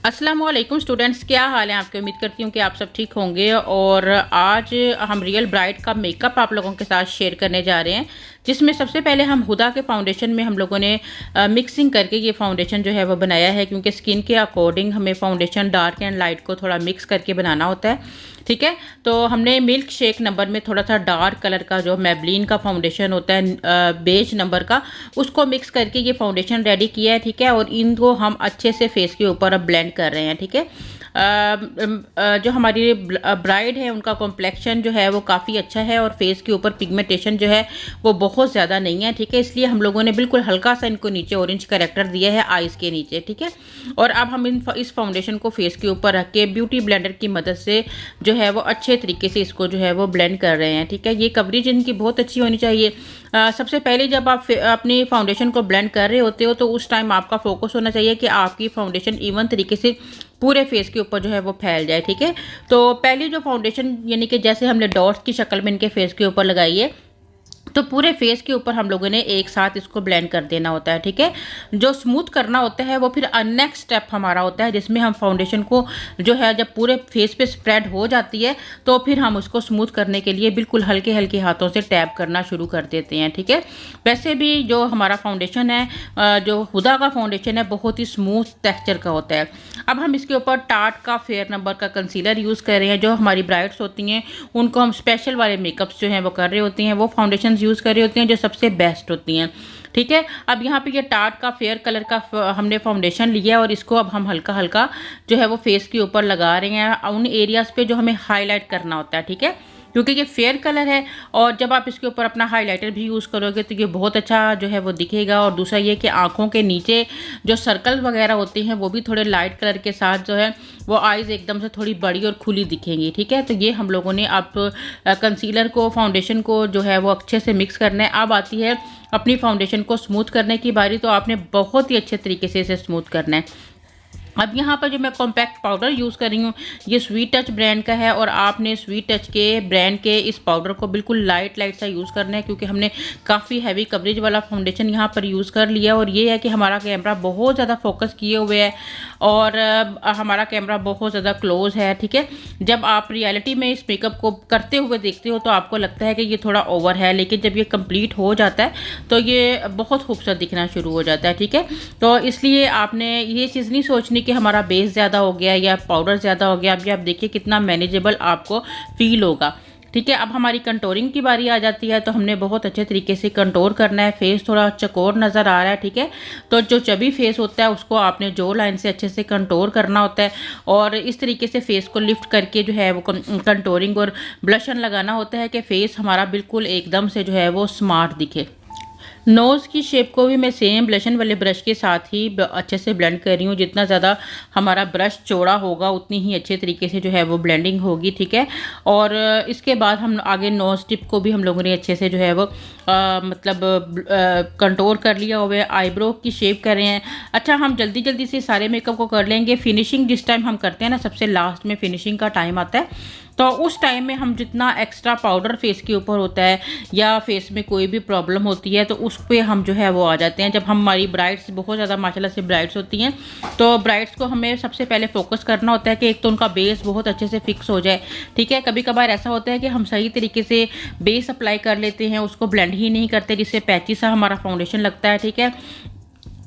अस्सलाम वालेकुम स्टूडेंट्स, क्या हाल है आपके। उम्मीद करती हूँ कि आप सब ठीक होंगे। और आज हम रियल ब्राइट का मेकअप आप लोगों के साथ शेयर करने जा रहे हैं, जिसमें सबसे पहले हम हुदा के फाउंडेशन में हम लोगों ने मिक्सिंग करके ये फाउंडेशन जो है वो बनाया है, क्योंकि स्किन के अकॉर्डिंग हमें फाउंडेशन डार्क एंड लाइट को थोड़ा मिक्स करके बनाना होता है। ठीक है, तो हमने मिल्क शेक नंबर में थोड़ा सा डार्क कलर का जो मैबलिन का फाउंडेशन होता है बेज नंबर का, उसको मिक्स करके ये फाउंडेशन रेडी किया है। ठीक है, और इनको हम अच्छे से फेस के ऊपर अब ब्लेंड कर रहे हैं। ठीक है, जो हमारी ब्राइड है उनका कॉम्प्लेक्शन जो है वो काफ़ी अच्छा है और फेस के ऊपर पिगमेंटेशन जो है वो बहुत ज़्यादा नहीं है। ठीक है, इसलिए हम लोगों ने बिल्कुल हल्का सा इनको नीचे ऑरेंज करेक्टर दिया है आइज़ के नीचे। ठीक है, और अब हम इस फाउंडेशन को फेस के ऊपर रख के ब्यूटी ब्लेंडर की मदद से जो है वो अच्छे तरीके से इसको जो है वो ब्लेंड कर रहे हैं। ठीक है, ये कवरेज इनकी बहुत अच्छी होनी चाहिए। सबसे पहले जब आप अपनी फाउंडेशन को ब्लेंड कर रहे होते हो तो उस टाइम आपका फोकस होना चाहिए कि आपकी फाउंडेशन इवन तरीके से पूरे फेस के ऊपर जो है वो फैल जाए। ठीक है, तो पहली जो फाउंडेशन यानी कि जैसे हमने डॉट्स की शक्ल में इनके फेस के ऊपर लगाई है, तो पूरे फेस के ऊपर हम लोगों ने एक साथ इसको ब्लेंड कर देना होता है। ठीक है, जो स्मूथ करना होता है वो फिर नेक्स्ट स्टेप हमारा होता है, जिसमें हम फाउंडेशन को जो है जब पूरे फेस पे स्प्रेड हो जाती है तो फिर हम उसको स्मूथ करने के लिए बिल्कुल हल्के हल्के हाथों से टैप करना शुरू कर देते हैं। ठीक है, वैसे भी जो हमारा फाउंडेशन है, जो हुदा का फाउंडेशन है, बहुत ही स्मूथ टेक्सचर का होता है। अब हम इसके ऊपर टाट का फेयर नंबर का कंसीलर यूज़ कर रहे हैं। जो हमारी ब्राइड्स होती हैं उनको हम स्पेशल वाले मेकअप्स जो हैं वो कर रहे होते हैं, वो फाउंडेशन यूज़ कर रही होती हैं जो सबसे बेस्ट होती हैं। ठीक है, अब यहाँ पे ये टाट का फेयर कलर का हमने फाउंडेशन लिया और इसको अब हम हल्का हल्का जो है वो फेस के ऊपर लगा रहे हैं उन एरियाज़ पे जो हमें हाईलाइट करना होता है। ठीक है, क्योंकि ये फेयर कलर है और जब आप इसके ऊपर अपना हाइलाइटर भी यूज़ करोगे तो ये बहुत अच्छा जो है वो दिखेगा। और दूसरा ये कि आँखों के नीचे जो सर्कल वगैरह होते हैं वो भी थोड़े लाइट कलर के साथ जो है वो आइज़ एकदम से थोड़ी बड़ी और खुली दिखेंगी। ठीक है, तो ये हम लोगों ने अब कंसीलर को फाउंडेशन को जो है वो अच्छे से मिक्स करना है। अब आती है अपनी फाउंडेशन को स्मूथ करने की बारी, तो आपने बहुत ही अच्छे तरीके से इसे स्मूथ करना है। अब यहाँ पर जो मैं कॉम्पैक्ट पाउडर यूज़ कर रही हूँ ये स्वीट टच ब्रांड का है, और आपने स्वीट टच के ब्रांड के इस पाउडर को बिल्कुल लाइट सा यूज़ करना है, क्योंकि हमने काफ़ी हैवी कवरेज वाला फाउंडेशन यहाँ पर यूज़ कर लिया। और ये है कि हमारा कैमरा बहुत ज़्यादा फोकस किए हुए है और हमारा कैमरा बहुत ज़्यादा क्लोज है। ठीक है, जब आप रियलिटी में इस मेकअप को करते हुए देखते हो तो आपको लगता है कि ये थोड़ा ओवर है, लेकिन जब ये कंप्लीट हो जाता है तो ये बहुत खूबसूरत दिखना शुरू हो जाता है। ठीक है, तो इसलिए आपने ये चीज़ नहीं सोचनी कि हमारा बेस ज़्यादा हो गया या पाउडर ज़्यादा हो गया। अभी आप देखिए कितना मैनेजेबल आपको फील होगा। ठीक है, अब हमारी कंटोरिंग की बारी आ जाती है, तो हमने बहुत अच्छे तरीके से कंटोर करना है। फेस थोड़ा चकोर नज़र आ रहा है। ठीक है, तो जो चबी फेस होता है उसको आपने जो लाइन से अच्छे से कंटोर करना होता है और इस तरीके से फेस को लिफ्ट करके जो है वो कंटोरिंग और ब्लशन लगाना होता है कि फेस हमारा बिल्कुल एकदम से जो है वो स्मार्ट दिखे। नोज़ की शेप को भी मैं सेम ब्लशन वाले ब्रश के साथ ही अच्छे से ब्लेंड कर रही हूँ। जितना ज़्यादा हमारा ब्रश चौड़ा होगा उतनी ही अच्छे तरीके से जो है वो ब्लेंडिंग होगी। ठीक है, और इसके बाद हम आगे नोज़ टिप को भी हम लोगों ने अच्छे से जो है वो कंटोर कर लिया हुआ है। आईब्रो की शेप कर रहे हैं। अच्छा, हम जल्दी जल्दी से सारे मेकअप को कर लेंगे। फिनिशिंग जिस टाइम हम करते हैं ना, सबसे लास्ट में फिनिशिंग का टाइम आता है, तो उस टाइम में हम जितना एक्स्ट्रा पाउडर फेस के ऊपर होता है या फेस में कोई भी प्रॉब्लम होती है तो उस पर हम जो है वो आ जाते हैं। जब हमारी ब्राइड्स बहुत ज़्यादा माशाल्लाह से ब्राइड्स होती हैं तो ब्राइड्स को हमें सबसे पहले फोकस करना होता है कि एक तो उनका बेस बहुत अच्छे से फिक्स हो जाए। ठीक है, कभी कभार ऐसा होता है कि हम सही तरीके से बेस अप्लाई कर लेते हैं, उसको ब्लेंड ही नहीं करते, जिससे पैची सा हमारा फाउंडेशन लगता है। ठीक है,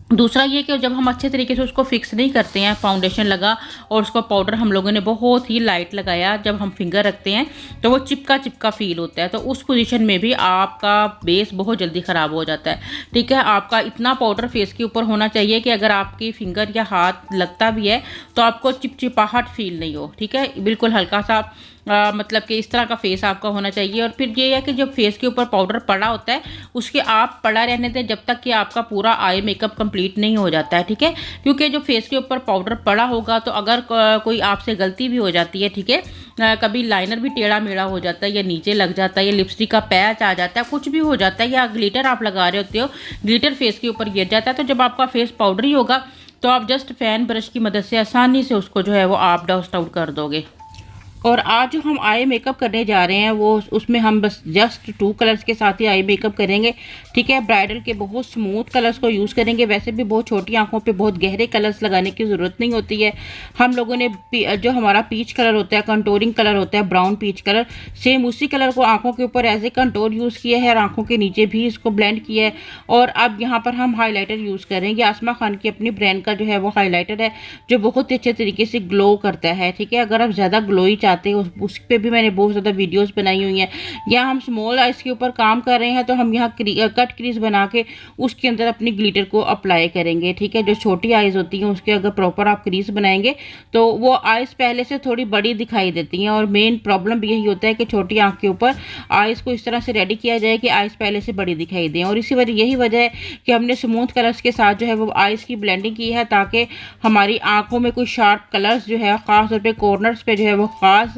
दूसरा ये कि जब हम अच्छे तरीके से उसको फिक्स नहीं करते हैं, फाउंडेशन लगा और उसका पाउडर हम लोगों ने बहुत ही लाइट लगाया, जब हम फिंगर रखते हैं तो वो चिपका चिपका फील होता है, तो उस पोजीशन में भी आपका बेस बहुत जल्दी ख़राब हो जाता है। ठीक है, आपका इतना पाउडर फेस के ऊपर होना चाहिए कि अगर आपकी फिंगर या हाथ लगता भी है तो आपको चिपचिपाहट फील नहीं हो। ठीक है, बिल्कुल हल्का सा मतलब कि इस तरह का फेस आपका होना चाहिए। और फिर ये है कि जब फेस के ऊपर पाउडर पड़ा होता है उसके आप पड़ा रहने दें जब तक कि आपका पूरा आई मेकअप कंप्लीट नहीं हो जाता है। ठीक है, क्योंकि जो फेस के ऊपर पाउडर पड़ा होगा तो अगर कोई आपसे गलती भी हो जाती है, ठीक है, कभी लाइनर भी टेढ़ा मेढ़ा हो जाता है या नीचे लग जाता है या लिपस्टिक का पैच आ जाता है, कुछ भी हो जाता है, या ग्लिटर आप लगा रहे होते हो, ग्लिटर फेस के ऊपर गिर जाता है, तो जब आपका फेस पाउडरी होगा तो आप जस्ट फैन ब्रश की मदद से आसानी से उसको जो है वो आप डस्ट आउट कर दोगे। और आज जो हम आई मेकअप करने जा रहे हैं वो उसमें हम बस जस्ट 2 कलर्स के साथ ही आई मेकअप करेंगे। ठीक है, ब्राइडल के बहुत स्मूथ कलर्स को यूज़ करेंगे। वैसे भी बहुत छोटी आंखों पे बहुत गहरे कलर्स लगाने की ज़रूरत नहीं होती है। हम लोगों ने जो हमारा पीच कलर होता है, कंटोरिंग कलर होता है, ब्राउन पीच कलर, सेम उसी कलर को आंखों के ऊपर एज ए कंटोर यूज़ किया है और आंखों के नीचे भी इसको ब्लेंड किया है। और अब यहाँ पर हम हाईलाइटर यूज़ करेंगे। आसमा खान की अपनी ब्रांड का जो है वो हाईलाइटर है जो बहुत ही अच्छे तरीके से ग्लो करता है। ठीक है, अगर आप ज़्यादा ग्लोई चाहते हो उस पर भी मैंने बहुत ज़्यादा वीडियोस बनाई हुई हैं। यहाँ हम स्मॉल आइज के ऊपर काम कर रहे हैं तो हम यहाँ कट क्रीज बना के उसके अंदर अपनी ग्लिटर को अप्लाई करेंगे। ठीक है, जो छोटी आइज होती हैं उसके अगर प्रॉपर आप क्रीज बनाएंगे तो वो आइज पहले से थोड़ी बड़ी दिखाई देती हैं। और मेन प्रॉब्लम भी यही होता है कि छोटी आँख के ऊपर आइज को इस तरह से रेडी किया जाए कि आइज पहले से बड़ी दिखाई दें। और इसी वजह यही वजह है कि हमने स्मूथ कलर्स के साथ जो है वो आइज की ब्लेंडिंग की है ताकि हमारी आंखों में कोई शार्प कलर्स जो है ख़ास तौर पे कॉर्नर्स पे जो है वो ख़ास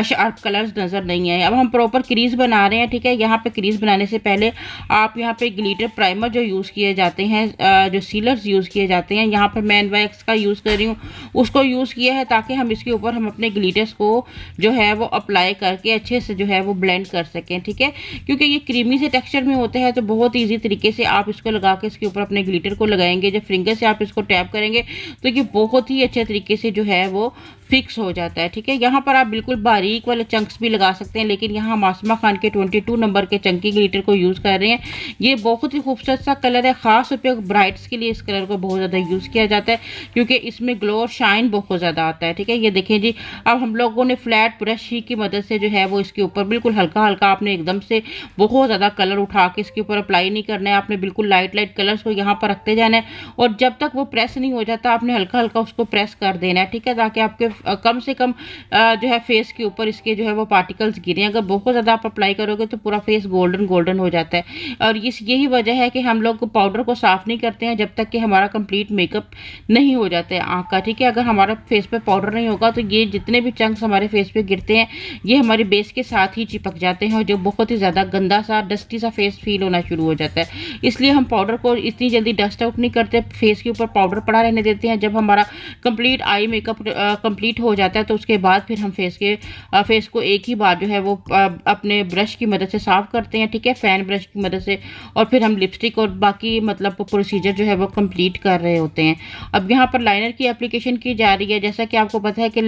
शार्प कलर्स नज़र नहीं आए। अब हम प्रॉपर क्रीज बना रहे हैं। ठीक है, यहाँ पे क्रीज बनाने से पहले आप यहाँ पे ग्लिटर प्राइमर जो यूज़ किए जाते हैं, जो सीलर्स यूज़ किए जाते हैं, यहाँ पर मैं NYX का यूज़ कर रही हूँ, उसको यूज़ किया है ताकि हम इसके ऊपर हम अपने ग्लिटर्स को जो है वो अप्लाई करके अच्छे से जो है वो ब्लेंड कर सकें। ठीक है, क्योंकि ये क्रीमी से टेक्सचर में होते हैं तो बहुत ईजी तरीके से आप इसको लगा के इसके ऊपर अपने ग्लिटर को लगाएंगे। जब फिंगर से आप इसको टैप करेंगे तो ये बहुत ही अच्छे तरीके से जो है वो फिक्स हो जाता है। ठीक है, यहाँ पर आप बिल्कुल बारीक वाले चंक्स भी लगा सकते हैं, लेकिन यहाँ हम आसमा खान के 22 नंबर के चंकी ग्लिटर को यूज़ कर रहे हैं। ये बहुत ही खूबसूरत सा कलर है, ख़ास तौर पे ब्राइड्स के लिए इस कलर को बहुत ज़्यादा यूज़ किया जाता है क्योंकि इसमें ग्लो और शाइन बहुत ज़्यादा आता है। ठीक है, ये देखें जी, अब हम लोगों ने फ्लैट ब्रश ही की मदद से जो है वो इसके ऊपर बिल्कुल हल्का हल्का, आपने एकदम से बहुत ज़्यादा कलर उठा के इसके ऊपर अप्लाई नहीं करना है। आपने बिल्कुल लाइट लाइट कलर्स को यहाँ पर रखते जाना है और जब तक वो प्रेस नहीं हो जाता आपने हल्का हल्का उसको प्रेस कर देना है। ठीक है, ताकि आपके कम से कम जो है फेस के ऊपर इसके जो है वो पार्टिकल्स गिरे। अगर बहुत ज़्यादा आप अप्लाई करोगे तो पूरा फेस गोल्डन गोल्डन हो जाता है। और यही वजह है कि हम लोग पाउडर को साफ़ नहीं करते हैं जब तक कि हमारा कंप्लीट मेकअप नहीं हो जाता है आँख का। ठीक है, अगर हमारा फेस पे पाउडर नहीं होगा तो ये जितने भी चंक्स हमारे फेस पे गिरते हैं ये हमारे बेस के साथ ही चिपक जाते हैं और जो बहुत ही ज़्यादा गंदा सा डस्टी सा फेस फील होना शुरू हो जाता है। इसलिए हम पाउडर को इतनी जल्दी डस्ट आउट नहीं करते, फेस के ऊपर पाउडर पड़ा रहने देते हैं। जब हमारा कंप्लीट आई मेकअप कंप्लीट हो जाता है तो उसके बाद फिर हम फेस को एक ही बार जो है वो अपने ब्रश की मदद से साफ़ करते हैं। ठीक है, फैन ब्रश की मदद से, और फिर हम लिपस्टिक और बाकी मतलब प्रोसीजर जो है वो कंप्लीट कर रहे होते हैं। अब यहाँ पर लाइनर की एप्लीकेशन की जा रही है। जैसा कि आपको पता है कि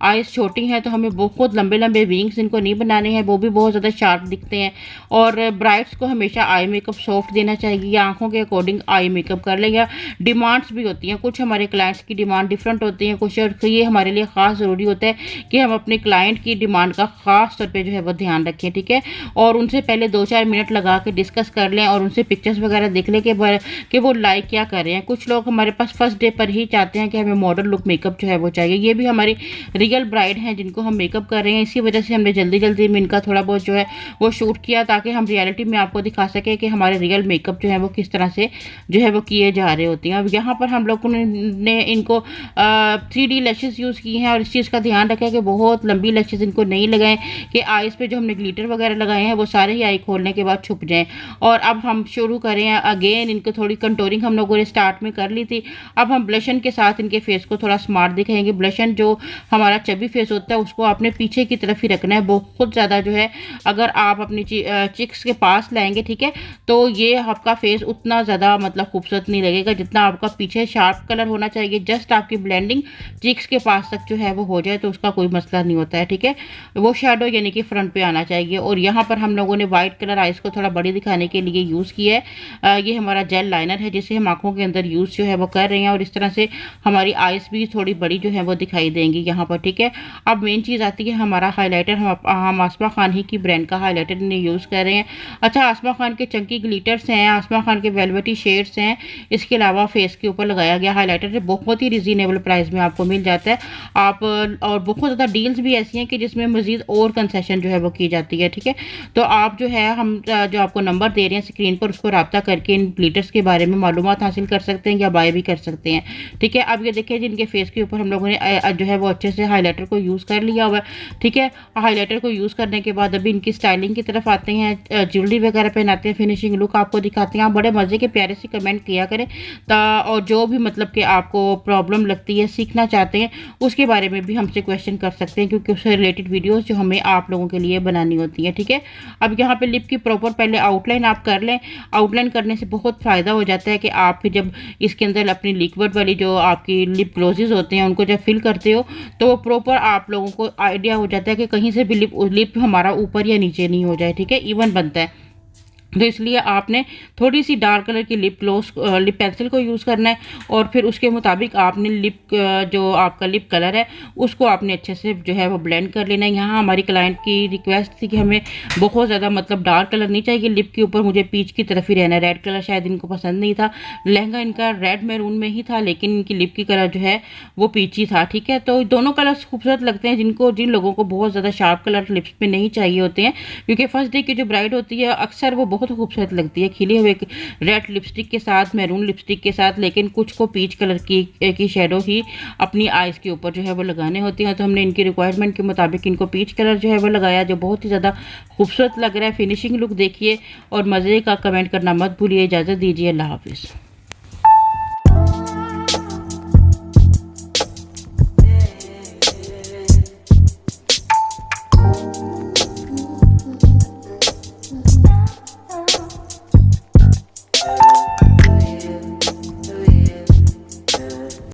आइज़ छोटी हैं तो हमें बहुत लंबे लंबे विंग्स इनको नहीं बनाने हैं, वो भी बहुत ज़्यादा शार्प दिखते हैं। और ब्राइड्स को हमेशा आई मेकअप सॉफ्ट देना चाहिए, आंखों के अकॉर्डिंग आई मेकअप कर लें। या डिमांड्स भी होती हैं, कुछ हमारे क्लाइंट्स की डिमांड डिफरेंट होती हैं, कुछ और ये हमारे लिए ख़ास ज़रूरी होता है कि हम अपने क्लाइंट की डिमांड का ख़ास तौर पे जो है वो ध्यान रखें। ठीक है, और उनसे पहले 2-4 मिनट लगा के डिस्कस कर लें और उनसे पिक्चर्स वगैरह देख लें कि वो लाइक क्या कर रहे हैं। कुछ लोग हमारे पास फर्स्ट डे पर ही चाहते हैं कि हमें मॉडल लुक मेकअप जो है वो चाहिए। ये भी हमारी रियल ब्राइड हैं जिनको हम मेकअप कर रहे हैं, इसी वजह से हमने जल्दी जल्दी में इनका थोड़ा बहुत जो है वो शूट किया ताकि हम रियलिटी में आपको दिखा सकें कि हमारे रियल मेकअप जो है वो किस तरह से जो है वो किए जा रहे होते हैं। अब यहाँ पर हम लोगों ने इनको 3D लैशेस यूज़ की हैं और इस चीज़ का ध्यान रखें कि बहुत लंबी लैशेस इनको नहीं लगाएं कि आइज़ पे जो हमने ग्लिटर वगैरह लगाए हैं वो सारे ही आई खोलने के बाद छुप जाएं। और अब हम शुरू करें अगेन, इनको थोड़ी कंटोरिंग हम लोगों ने स्टार्ट में कर ली थी। अब हम ब्लशन के साथ इनके फेस को थोड़ा स्मार्ट दिखाएंगे। ब्लशन जो हमारा चबी फेस होता है उसको आपने पीछे की तरफ ही रखना है, बहुत ज़्यादा जो है अगर आप अपनी चिक्स के पास लाएंगे, ठीक है, तो ये आपका फेस उतना ज़्यादा मतलब खूबसूरत नहीं लगेगा जितना आपका पीछे शार्प कलर होना चाहिए। जस्ट आपकी ब्लेंडिंग चिक्स के पास तक जो है वो हो जाए तो उसका कोई मसला नहीं होता है। ठीक है, वो शेडो यानी कि फ्रंट पे आना चाहिए। और यहाँ पर हम लोगों ने वाइट कलर आइज को थोड़ा बड़ी दिखाने के लिए यूज़ किया है। ये हमारा जेल लाइनर है जिसे हम आँखों के अंदर यूज़ जो है वो कर रहे हैं और इस तरह से हमारी आइज भी थोड़ी बड़ी जो है वो दिखाई देंगी यहाँ पर। ठीक है, अब मेन चीज़ आती है हमारा हाईलाइटर। हम आसमा खान ही की ब्रांड का हाईलाइटर ने यूज़ कर रहे हैं। अच्छा, आसमा खान के चंकी ग्लिटर्स हैं, आसमा खान के वेलवेटी शेड्स हैं, इसके अलावा फेस के ऊपर लगाया गया हाईलाइटर बहुत ही रिजनेबल प्राइस में आपको मिल जाता है। आप और बहुत ज़्यादा डील्स भी ऐसी हैं कि जिसमें मज़ीद और कंसेशन जो है वो की जाती है। ठीक है, तो आप जो है हम जो आपको नंबर दे रहे हैं स्क्रीन पर उसको रब्ता करके इन ग्लिटर्स के बारे में मालूमात हासिल कर सकते हैं या बाय भी कर सकते हैं। ठीक है, अब ये देखिए जिनके फेस के ऊपर हम लोगों ने जो है वो अच्छे से हाईलाइटर को यूज़ कर लिया हुआ है। ठीक है, हाईलाइटर को यूज़ करने के बाद अभी इनकी स्टाइलिंग की तरफ आते हैं, ज्वेलरी वगैरह पहनाते हैं, फिनिशिंग लुक आपको दिखाते हैं। आप बड़े मज़े के प्यारे से कमेंट किया करें और जो भी मतलब कि आपको प्रॉब्लम लगती है सीखना चाहते हैं उसके बारे में भी हमसे क्वेश्चन कर सकते हैं, क्योंकि उससे रिलेटेड वीडियोस जो हमें आप लोगों के लिए बनानी होती है। ठीक है, अब यहाँ पे लिप की प्रॉपर पहले आउटलाइन आप कर लें। आउटलाइन करने से बहुत फ़ायदा हो जाता है कि आप फिर जब इसके अंदर अपनी लिक्विड वाली जो आपकी लिप ग्लोसेस होते हैं उनको जब फिल करते हो तो वो प्रॉपर आप लोगों को आइडिया हो जाता है कि कहीं से भी लिप हमारा ऊपर या नीचे नहीं हो जाए। ठीक है, इवन बनता है। तो इसलिए आपने थोड़ी सी डार्क कलर की लिप पेंसिल को यूज़ करना है, और फिर उसके मुताबिक आपने जो आपका लिप कलर है उसको आपने अच्छे से जो है वो ब्लेंड कर लेना है। यहाँ हमारी क्लाइंट की रिक्वेस्ट थी कि हमें बहुत ज़्यादा मतलब डार्क कलर नहीं चाहिए, लिप के ऊपर मुझे पीच की तरफ ही रहना है। रेड कलर शायद इनको पसंद नहीं था, लहंगा इनका रेड मैरून में ही था, लेकिन इनकी लिप की कलर जो है वो पीची था। ठीक है, तो दोनों कलर्स खूबसूरत लगते हैं जिन लोगों को बहुत ज़्यादा शार्प कलर लिप्स पे नहीं चाहिए होते हैं, क्योंकि फर्स्ट डे की जो ब्राइड होती है अक्सर वो बहुत खूबसूरत लगती है खिले हुए रेड लिपस्टिक के साथ, मैरून लिपस्टिक के साथ, लेकिन कुछ को पीच कलर की शेडो ही अपनी आईज के ऊपर जो है वो लगाने होती हैं। तो हमने इनकी रिक्वायरमेंट के मुताबिक इनको पीच कलर जो है वो लगाया, जो बहुत ही ज़्यादा खूबसूरत लग रहा है। फिनिशिंग लुक देखिए और मज़े का कमेंट करना मत भूलिए। इजाज़त दीजिए, अल्लाह हाफिज़।